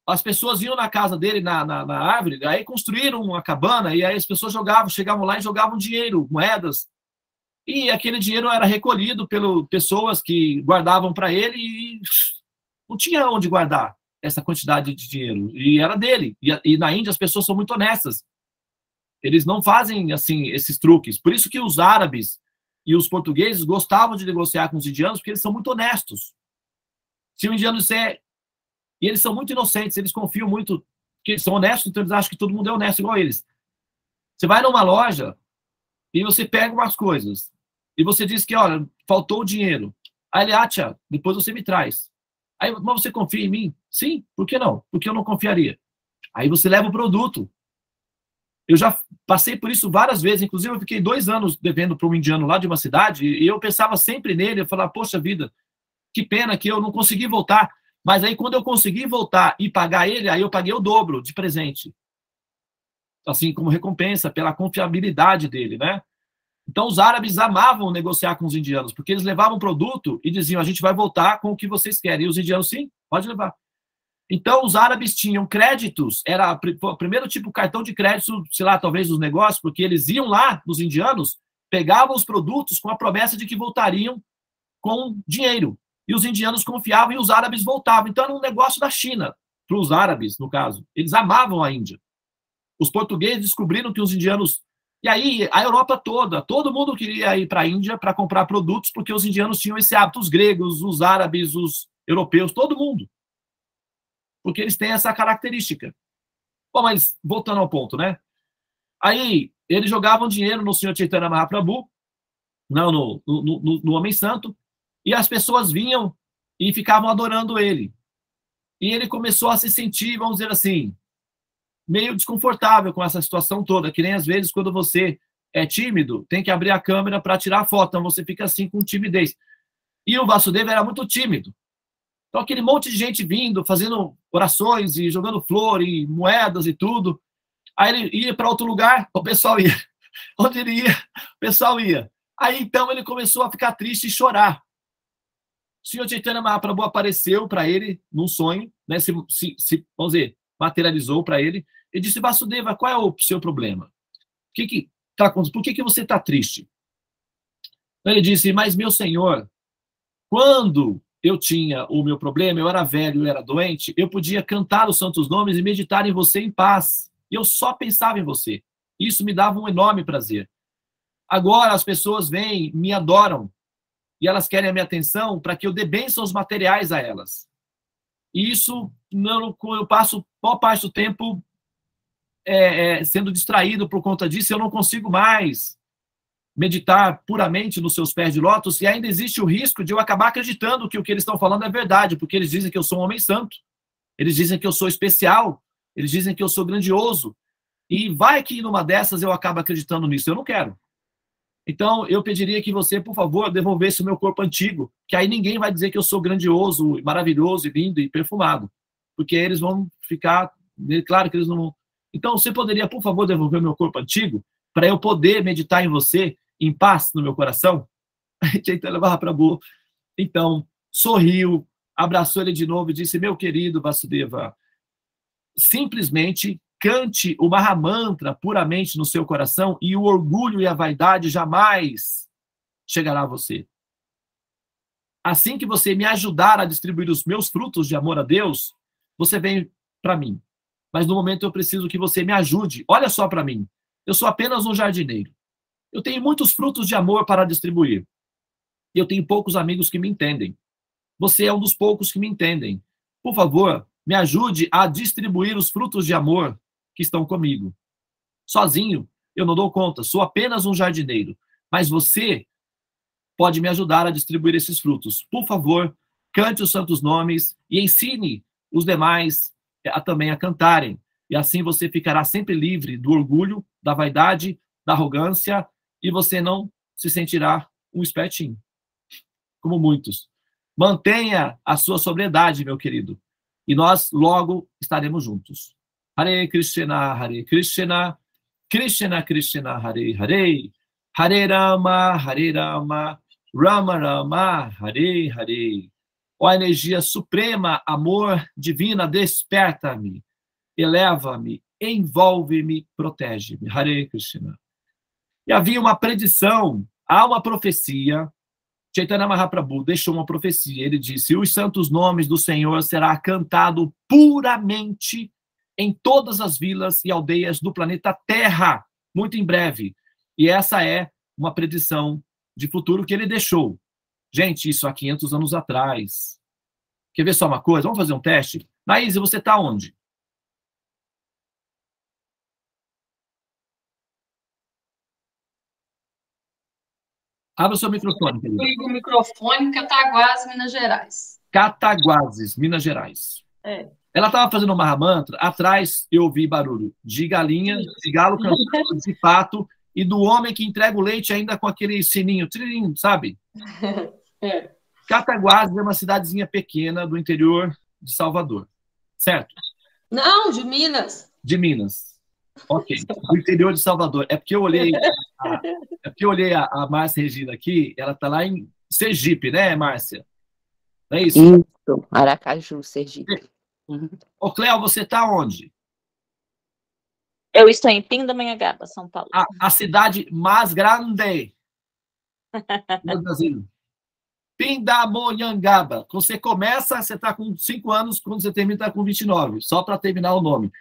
as pessoas iam na casa dele, na árvore, aí construíram uma cabana, e aí as pessoas chegavam lá e jogavam dinheiro, moedas. E aquele dinheiro era recolhido pelas pessoas que guardavam para ele e não tinha onde guardar essa quantidade de dinheiro. E era dele. E na Índia as pessoas são muito honestas. Eles não fazem, assim, esses truques. Por isso que os árabes e os portugueses gostavam de negociar com os indianos, porque eles são muito honestos. Se o indiano disser... E eles são muito inocentes, eles confiam muito que eles são honestos, então eles acham que todo mundo é honesto igual eles. Você vai numa loja e você pega umas coisas. E você diz que, olha, faltou o dinheiro. Aí ele, tia, depois você me traz. Aí, mas você confia em mim? Sim, por que não? Porque eu não confiaria. Aí você leva o produto. Eu já passei por isso várias vezes, inclusive eu fiquei 2 anos devendo para um indiano lá de uma cidade, e eu pensava sempre nele, eu falava, poxa vida, que pena que eu não consegui voltar. Mas aí quando eu consegui voltar e pagar ele, aí eu paguei o dobro de presente. Assim, como recompensa pela confiabilidade dele, né? Então, os árabes amavam negociar com os indianos, porque eles levavam o produto e diziam, a gente vai voltar com o que vocês querem. E os indianos, sim, pode levar. Então, os árabes tinham créditos, era o primeiro tipo de cartão de crédito, sei lá, talvez dos negócios, porque eles iam lá, nos indianos, pegavam os produtos com a promessa de que voltariam com dinheiro. E os indianos confiavam e os árabes voltavam. Então, era um negócio da China, para os árabes, no caso. Eles amavam a Índia. Os portugueses descobriram que os indianos... E aí, a Europa toda, todo mundo queria ir para a Índia para comprar produtos, porque os indianos tinham esse hábito, os gregos, os árabes, os europeus, todo mundo. Porque eles têm essa característica. Bom, mas voltando ao ponto, Aí, eles jogavam dinheiro no Sr. Chaitanya Mahaprabhu, não, no Homem Santo, e as pessoas vinham e ficavam adorando ele. E ele começou a se sentir, vamos dizer assim, meio desconfortável com essa situação toda, que nem às vezes quando você é tímido, tem que abrir a câmera para tirar a foto, então você fica assim com timidez. E o Vasudeva era muito tímido. Então aquele monte de gente vindo, fazendo orações e jogando flor e moedas e tudo. Aí ele ia para outro lugar, o pessoal ia. Onde ele ia, o pessoal ia. Aí então ele começou a ficar triste e chorar. O Sr. Chaitanya Mahaprabhu apareceu para ele num sonho, vamos dizer, materializou para ele, e disse, Vasudeva, qual é o seu problema? que está acontecendo? Por que você está triste? Ele disse, mas meu senhor, quando eu tinha o meu problema, eu era velho, eu era doente, eu podia cantar os santos nomes e meditar em você em paz. E eu só pensava em você. Isso me dava um enorme prazer. Agora as pessoas vêm, me adoram, e elas querem a minha atenção para que eu dê bênçãos materiais a elas. E isso, eu passo boa parte do tempo sendo distraído por conta disso, eu não consigo mais meditar puramente nos seus pés de lótus, e ainda existe o risco de eu acabar acreditando que o que eles estão falando é verdade, porque eles dizem que eu sou um homem santo, eles dizem que eu sou especial, eles dizem que eu sou grandioso, e vai que numa dessas eu acabo acreditando nisso, eu não quero. Então, eu pediria que você, por favor, devolvesse o meu corpo antigo, que aí ninguém vai dizer que eu sou grandioso, maravilhoso, lindo e perfumado, porque eles vão ficar, claro que eles não vão. Então, você poderia, por favor, devolver o meu corpo antigo, para eu poder meditar em você, em paz no meu coração? Então, sorriu, abraçou ele de novo e disse, meu querido Vasudeva, simplesmente cante o Mahamantra puramente no seu coração e o orgulho e a vaidade jamais chegará a você. Assim que você me ajudar a distribuir os meus frutos de amor a Deus, você vem para mim. Mas no momento eu preciso que você me ajude. Olha só para mim. Eu sou apenas um jardineiro. Eu tenho muitos frutos de amor para distribuir. E eu tenho poucos amigos que me entendem. Você é um dos poucos que me entendem. Por favor, me ajude a distribuir os frutos de amor que estão comigo. Sozinho, eu não dou conta. Sou apenas um jardineiro. Mas você pode me ajudar a distribuir esses frutos. Por favor, cante os santos nomes e ensine os demais também a cantarem. E assim você ficará sempre livre do orgulho, da vaidade, da arrogância, e você não se sentirá um espertinho, como muitos. Mantenha a sua sobriedade, meu querido, e nós logo estaremos juntos. Hare Krishna, Krishna Krishna, Hare Hare, Hare Rama, Rama Rama, Hare Hare. Ó energia suprema, amor divina, desperta-me, eleva-me, envolve-me, protege-me. Hare Krishna. E havia uma predição, há uma profecia. Chaitanya Mahaprabhu deixou uma profecia. Ele disse, os santos nomes do Senhor será cantado puramente em todas as vilas e aldeias do planeta Terra, muito em breve. E essa é uma predição de futuro que ele deixou. Gente, isso há 500 anos atrás. Quer ver só uma coisa? Vamos fazer um teste? Naíse, você está onde? Abra o seu microfone, querido. Liga o microfone, Cataguases, Minas Gerais. Cataguases, Minas Gerais. É. Ela estava fazendo uma Mahamantra, atrás eu ouvi barulho de galinha, de galo cantando, de pato, e do homem que entrega o leite ainda com aquele sininho, trilhinho, sabe? É. Cataguases é uma cidadezinha pequena do interior de Salvador, certo? Não, de Minas. De Minas. Ok. Do interior de Salvador. É porque eu olhei a Márcia Regina aqui, ela está lá em Sergipe, né, Márcia? Não é isso? Isso, Aracaju, Sergipe. Ô, Cléo, você está onde? Eu estou em Pindamonhangaba, São Paulo. A cidade mais grande do Brasil. Pindamonhangaba. Quando você começa, você está com 5 anos, quando você termina, está com 29. Só para terminar o nome.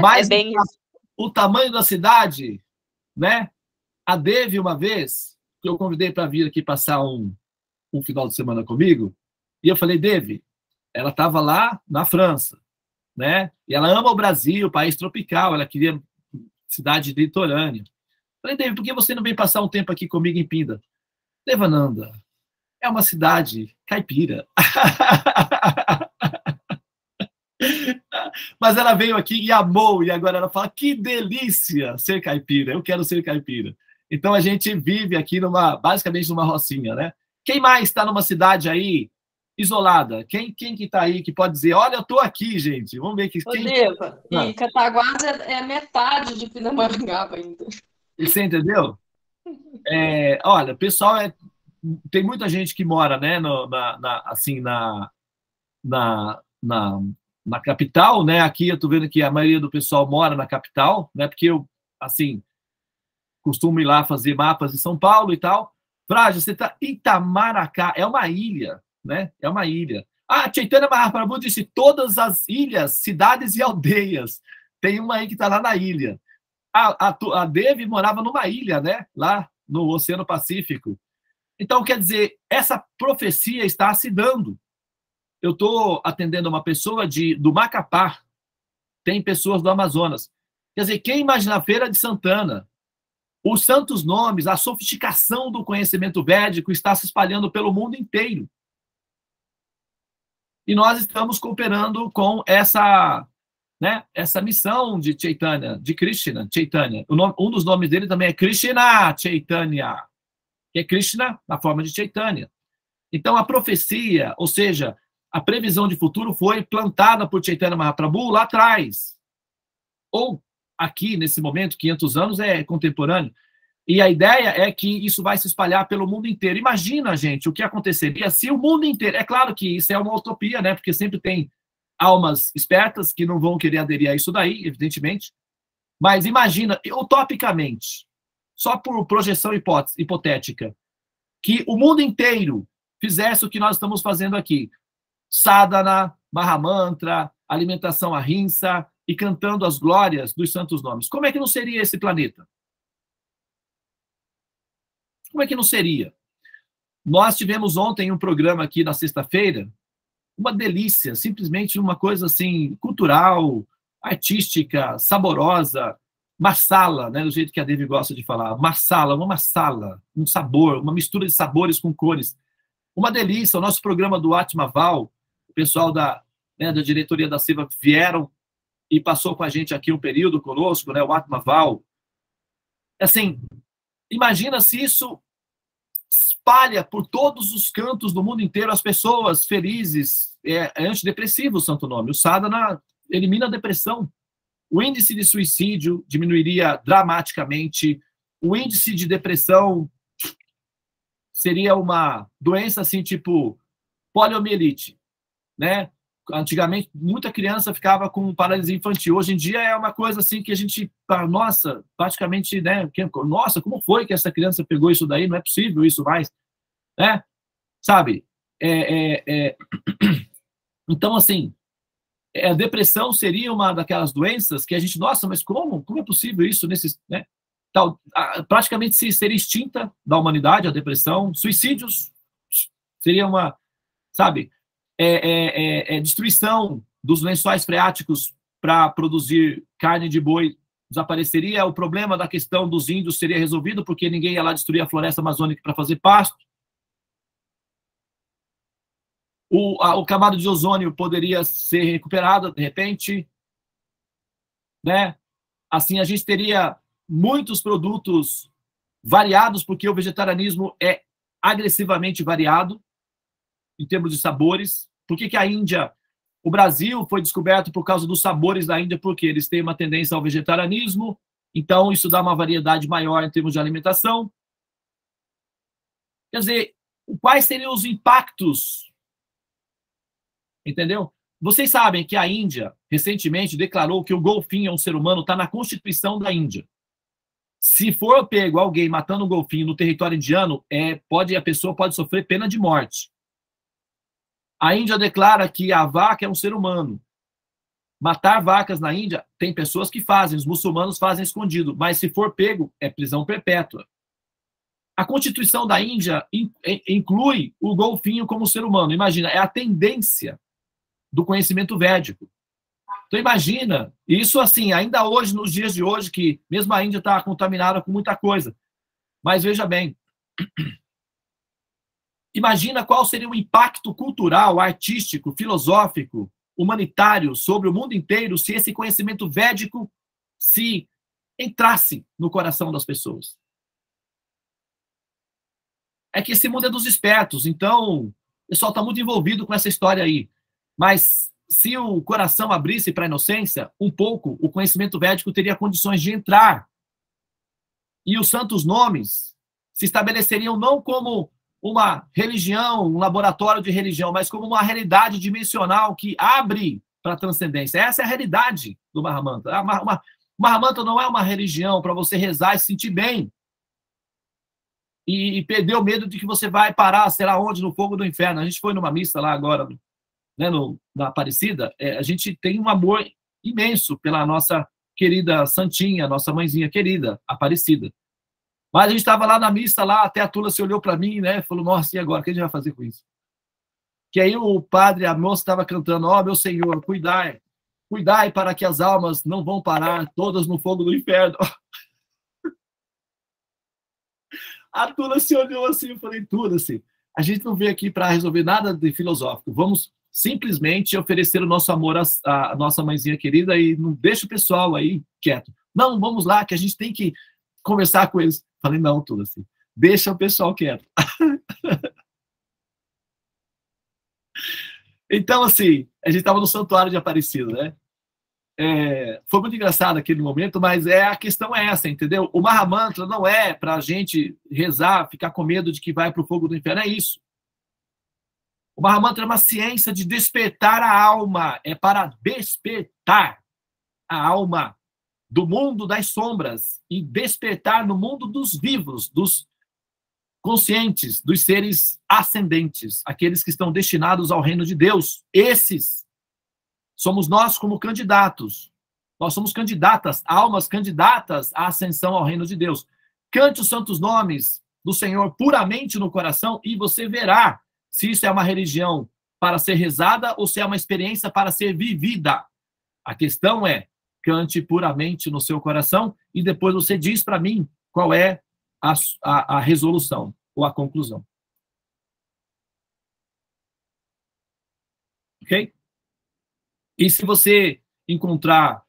Mas bem o tamanho da cidade, né? A Devi, uma vez, que eu convidei para vir aqui passar um final de semana comigo, e eu falei, Devi, ela estava lá na França, né? E ela ama o Brasil, país tropical, ela queria cidade litorânea. Eu falei, Devi, por que você não vem passar um tempo aqui comigo em Pinda? Devananda, é uma cidade caipira. Mas ela veio aqui e amou, e agora ela fala, que delícia ser caipira, eu quero ser caipira. Então a gente vive aqui basicamente numa rocinha, né? Quem mais está numa cidade aí isolada? Quem que está aí que pode dizer, olha, eu estou aqui, gente. Vamos ver que quem... Deva, e Cataguases é metade de Pindamonhangaba ainda. Você entendeu? Olha, pessoal, tem muita gente que mora, né, na capital, né? Aqui eu estou vendo que a maioria do pessoal mora na capital, né? Porque costumo ir lá fazer mapas em São Paulo e tal. Frade, você está Itamaracá, é uma ilha, né? É uma ilha. Ah, Chaitanya Mahaprabhu disse todas as ilhas, cidades e aldeias. Tem uma aí que está lá na ilha. A Devi morava numa ilha, né? Lá no Oceano Pacífico. Então, quer dizer, essa profecia está se dando. Eu estou atendendo uma pessoa do Macapá, tem pessoas do Amazonas. Quer dizer, quem imagina a Feira de Santana, os santos nomes, a sofisticação do conhecimento védico está se espalhando pelo mundo inteiro. E nós estamos cooperando com essa missão de Chaitanya, de Krishna, Chaitanya. Um dos nomes dele também é Krishna Chaitanya, que é Krishna na forma de Chaitanya. Então, a profecia, ou seja, a previsão de futuro foi plantada por Chaitanya Mahaprabhu lá atrás. Ou aqui, nesse momento, 500 anos, é contemporâneo. E a ideia é que isso vai se espalhar pelo mundo inteiro. Imagina, gente, o que aconteceria se o mundo inteiro... É claro que isso é uma utopia, né? Porque sempre tem almas espertas que não vão querer aderir a isso daí, evidentemente. Mas imagina, utopicamente, só por projeção hipotética, que o mundo inteiro fizesse o que nós estamos fazendo aqui. Sadhana, Mahamantra, alimentação ahimsa e cantando as glórias dos santos nomes. Como é que não seria esse planeta? Como é que não seria? Nós tivemos ontem um programa aqui na sexta-feira, uma delícia, simplesmente uma coisa assim, cultural, artística, saborosa, masala, né, do jeito que a Devi gosta de falar, masala, um sabor, uma mistura de sabores com cores. Uma delícia, o nosso programa do Atmaval, o pessoal da diretoria da Seva vieram e passou com a gente aqui um período conosco, né, o Atmaval. Assim, imagina se isso espalha por todos os cantos do mundo inteiro as pessoas felizes, é antidepressivo o santo nome. O sadhana elimina a depressão. O índice de suicídio diminuiria dramaticamente. O índice de depressão seria uma doença assim, tipo poliomielite, né? Antigamente, muita criança ficava com paralisia infantil. Hoje em dia é uma coisa assim que a gente, nossa, praticamente, né? Nossa, como foi que essa criança pegou isso daí? Não é possível isso mais, né? Sabe? Então, assim, a depressão seria uma daquelas doenças que a gente, nossa, mas como é possível isso nesses, né? Praticamente seria extinta da humanidade a depressão. Suicídios seria uma, sabe? Destruição dos lençóis freáticos para produzir carne de boi desapareceria. O problema da questão dos índios seria resolvido porque ninguém ia lá destruir a floresta amazônica para fazer pasto. O camado de ozônio poderia ser recuperado de repente, né? Assim a gente teria muitos produtos variados porque o vegetarianismo é agressivamente variado em termos de sabores. Por que a Índia, o Brasil foi descoberto por causa dos sabores da Índia? Porque eles têm uma tendência ao vegetarianismo, então isso dá uma variedade maior em termos de alimentação. Quer dizer, quais seriam os impactos? Entendeu? Vocês sabem que a Índia, recentemente, declarou que o golfinho é um ser humano, está na Constituição da Índia. Se for pego alguém matando um golfinho no território indiano, a pessoa pode sofrer pena de morte. A Índia declara que a vaca é um ser humano. Matar vacas na Índia, tem pessoas que fazem, os muçulmanos fazem escondido, mas se for pego, é prisão perpétua. A Constituição da Índia inclui o golfinho como ser humano. Imagina, é a tendência do conhecimento védico. Então imagina, isso assim, ainda hoje, nos dias de hoje, que mesmo a Índia está contaminada com muita coisa. Mas veja bem, imagina qual seria o impacto cultural, artístico, filosófico, humanitário sobre o mundo inteiro se esse conhecimento védico se entrasse no coração das pessoas. É que esse mundo é dos espertos, então o pessoal está muito envolvido com essa história aí. Mas se o coração abrisse para a inocência, um pouco, o conhecimento védico teria condições de entrar. E os santos nomes se estabeleceriam não como uma religião, um laboratório de religião, mas como uma realidade dimensional que abre para a transcendência. Essa é a realidade do Mahamantra. O Mahamantra não é uma religião para você rezar e se sentir bem. E perder o medo de que você vai parar, sei lá onde, no fogo do inferno. A gente foi numa missa lá agora, né, na Aparecida. A gente tem um amor imenso pela nossa querida Santinha, nossa mãezinha querida, Aparecida. Mas a gente estava lá na missa, lá, até a Tula se olhou para mim, né, falou, nossa, e agora? O que a gente vai fazer com isso? Que aí o padre, a moça estava cantando, ó, meu Senhor, cuidai para que as almas não vão parar todas no fogo do inferno. A Tula se olhou assim, eu falei, Tula, assim, a gente não veio aqui para resolver nada de filosófico, vamos simplesmente oferecer o nosso amor à nossa mãezinha querida e não deixa o pessoal aí quieto. Não, vamos lá, que a gente tem que conversar com eles. Falei, não, Tula, assim, deixa o pessoal quieto. Então, assim, a gente estava no Santuário de Aparecida, né? Foi muito engraçado aquele momento, mas a questão é essa, entendeu? O Mahamantra não é para a gente rezar, ficar com medo de que vai para o fogo do inferno, é isso. O Mahamantra é uma ciência de despertar a alma, é para despertar a alma do mundo das sombras e despertar no mundo dos vivos, dos conscientes, dos seres ascendentes, aqueles que estão destinados ao reino de Deus. Esses somos nós como candidatos. Nós somos candidatas, almas candidatas à ascensão ao reino de Deus. Cante os santos nomes do Senhor puramente no coração e você verá se isso é uma religião para ser rezada ou se é uma experiência para ser vivida. A questão é, cante puramente no seu coração e depois você diz para mim qual é a resolução ou a conclusão. Ok? E se você encontrar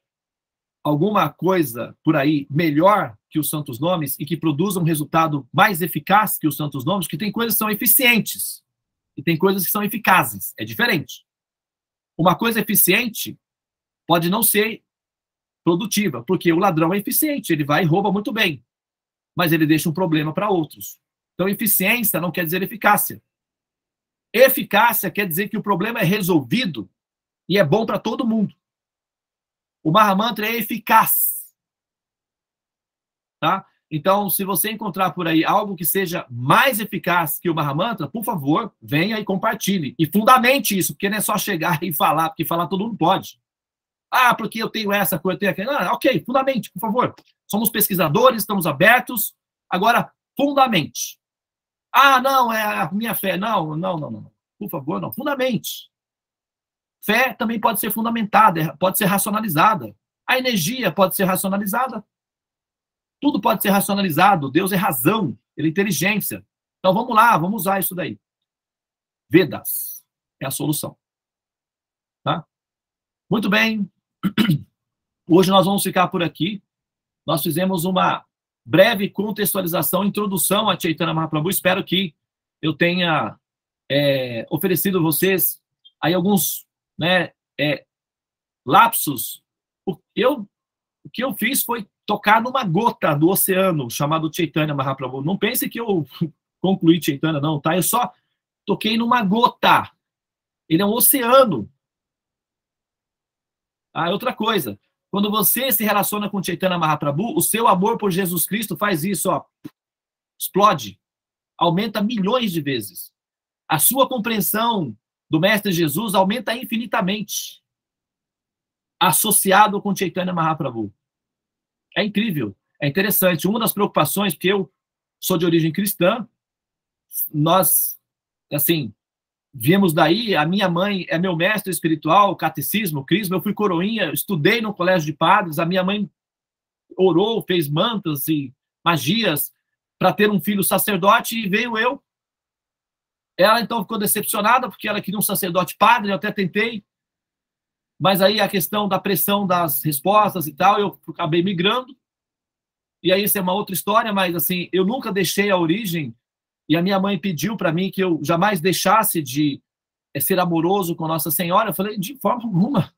alguma coisa por aí melhor que os santos nomes e que produza um resultado mais eficaz que os santos nomes, que tem coisas que são eficientes e tem coisas que são eficazes. É diferente. Uma coisa eficiente pode não ser produtiva, porque o ladrão é eficiente, ele vai e rouba muito bem, mas ele deixa um problema para outros. Então, eficiência não quer dizer eficácia. Eficácia quer dizer que o problema é resolvido e é bom para todo mundo. O Mahamantra é eficaz. Tá? Então, se você encontrar por aí algo que seja mais eficaz que o Mahamantra, por favor, venha e compartilhe. E fundamente isso, porque não é só chegar e falar, porque falar todo mundo pode. Ah, porque eu tenho essa coisa, eu tenho aquela. Ah, ok, fundamente, por favor. Somos pesquisadores, estamos abertos. Agora, fundamente. Ah, não, é a minha fé. Não. Por favor, não. Fundamente. Fé também pode ser fundamentada, pode ser racionalizada. A energia pode ser racionalizada. Tudo pode ser racionalizado. Deus é razão, ele é inteligência. Então vamos lá, vamos usar isso daí. Vedas é a solução. Tá? Muito bem. Hoje nós vamos ficar por aqui. Nós fizemos uma breve contextualização, introdução a Chaitanya Mahaprabhu. Espero que eu tenha oferecido a vocês aí alguns lapsos. O que eu fiz foi tocar numa gota do oceano chamado Chaitanya Mahaprabhu. Não pense que eu concluí Chaitanya, não, tá? Eu só toquei numa gota. Ele é um oceano. Outra coisa, quando você se relaciona com Chaitanya Mahaprabhu, o seu amor por Jesus Cristo faz isso, ó, explode, aumenta milhões de vezes. A sua compreensão do Mestre Jesus aumenta infinitamente, associado com Chaitanya Mahaprabhu. É incrível, é interessante. Uma das preocupações, porque eu sou de origem cristã, nós, assim, viemos daí, a minha mãe é meu mestre espiritual, catecismo, crisma, eu fui coroinha, estudei no colégio de padres, a minha mãe orou, fez mantras e magias para ter um filho sacerdote e veio eu. Ela então ficou decepcionada porque ela queria um sacerdote padre, eu até tentei, mas aí a questão da pressão das respostas e tal, eu acabei migrando, e aí isso é uma outra história, mas assim, eu nunca deixei a origem. E a minha mãe pediu para mim que eu jamais deixasse de ser amoroso com Nossa Senhora. Eu falei, de forma alguma.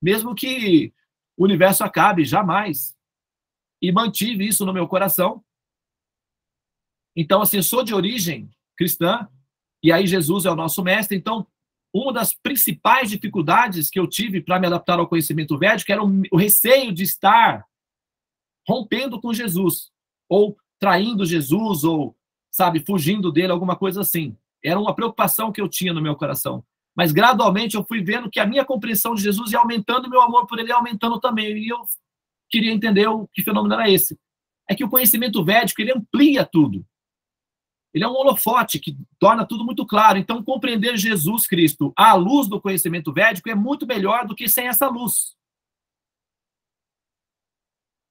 Mesmo que o universo acabe, jamais. E mantive isso no meu coração. Então, assim, eu sou de origem cristã, e aí Jesus é o nosso mestre. Então, uma das principais dificuldades que eu tive para me adaptar ao conhecimento védico era o receio de estar rompendo com Jesus, ou traindo Jesus, ou, sabe, fugindo dele, alguma coisa assim. Era uma preocupação que eu tinha no meu coração. Mas, gradualmente, eu fui vendo que a minha compreensão de Jesus ia aumentando e meu amor por ele ia aumentando também. E eu queria entender que fenômeno era esse. É que o conhecimento védico, ele amplia tudo. Ele é um holofote que torna tudo muito claro. Então, compreender Jesus Cristo à luz do conhecimento védico é muito melhor do que sem essa luz.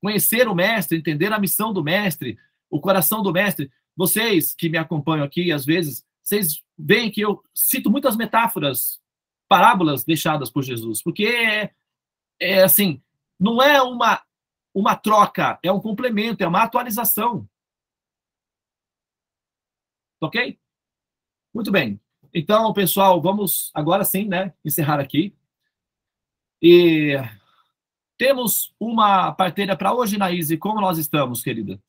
Conhecer o mestre, entender a missão do mestre, o coração do mestre. Vocês que me acompanham aqui, às vezes, vocês veem que eu cito muitas metáforas, parábolas deixadas por Jesus, porque assim, não é uma troca, é um complemento, é uma atualização. Ok? Muito bem. Então, pessoal, vamos agora sim, né, encerrar aqui. E temos uma parteira para hoje, Naíse. Como nós estamos, querida?